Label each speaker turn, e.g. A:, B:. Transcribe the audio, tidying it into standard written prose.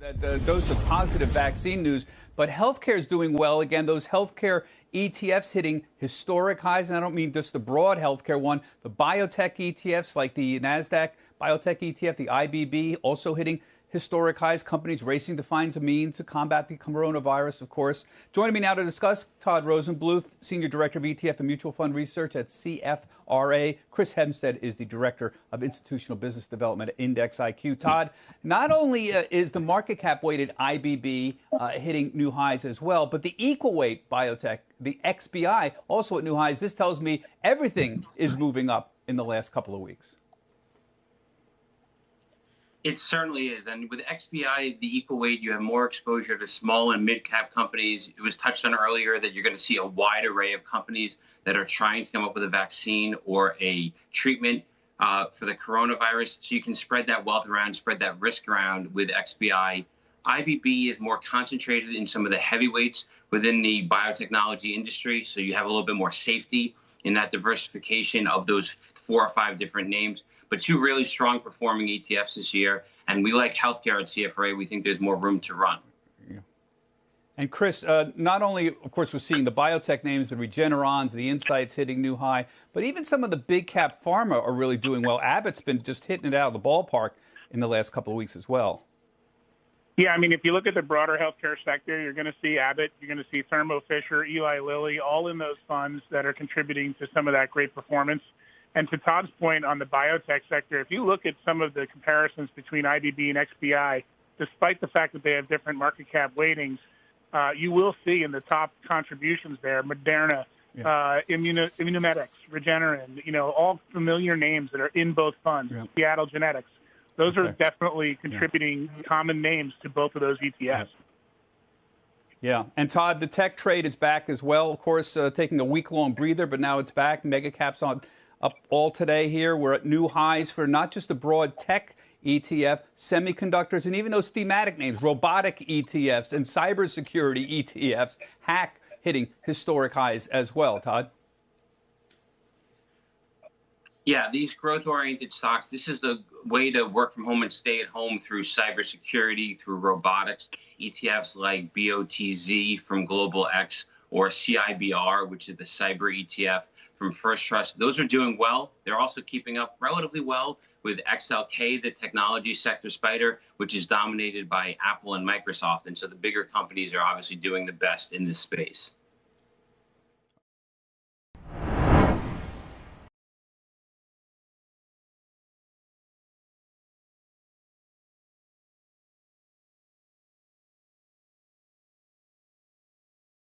A: That dose of positive vaccine news, but healthcare is doing well. Again, those healthcare ETFs hitting historic highs, and I don't mean just the broad healthcare one. The biotech ETFs like the NASDAQ biotech ETF, the IBB, also hitting historic highs. Companies racing to find a means to combat the coronavirus, of course. Joining me now to discuss, Todd Rosenbluth, Senior Director of ETF and Mutual Fund Research at CFRA. Chris Hempstead is the Director of Institutional Business Development at Index IQ. Todd, not only is the market cap weighted IBB hitting new highs as well, but the equal weight biotech, the XBI, also at new highs. This tells me everything is moving up in the last couple of weeks.
B: It certainly is. And with XBI, the equal weight, you have more exposure to small and mid-cap companies. It was touched on earlier that you're going to see a wide array of companies that are trying to come up with a vaccine or a treatment for the coronavirus. So you can spread that wealth around, spread that risk around with XBI. IBB is more concentrated in some of the heavyweights within the biotechnology industry. So you have a little bit more safety in that diversification of those 4 or 5 different names. But 2 really strong performing ETFs this year. And we like healthcare at CFRA. We think there's more room to run.
A: Yeah. And Chris, not only, of course, we're seeing the biotech names, the Regenerons, the Insights hitting new high, but even some of the big cap pharma are really doing well. Abbott's been just hitting it out of the ballpark in the last couple of weeks as well.
C: Yeah, I mean, if you look at the broader healthcare sector, you're going to see Abbott, you're going to see Thermo Fisher, Eli Lilly, all in those funds that are contributing to some of that great performance. And to Todd's point on the biotech sector, if you look at some of the comparisons between IBB and XBI, despite the fact that they have different market cap weightings, you will see in the top contributions there, Moderna, Immunomedics, Regeneron, all familiar names that are in both funds, Seattle Genetics. Those are definitely contributing common names to both of those ETFs.
A: Yeah, and Todd, the tech trade is back as well, of course, taking a week-long breather, but now it's back. Mega caps up all today here. We're at new highs for not just the broad tech ETF, semiconductors, and even those thematic names, robotic ETFs and cybersecurity ETFs, hack hitting historic highs as well, Todd.
B: Yeah, these growth-oriented stocks, this is the way to work from home and stay at home through cybersecurity, through robotics. ETFs like BOTZ from Global X or CIBR, which is the cyber ETF from First Trust. Those are doing well. They're also keeping up relatively well with XLK, the technology sector spider, which is dominated by Apple and Microsoft. And so the bigger companies are obviously doing the best in this space.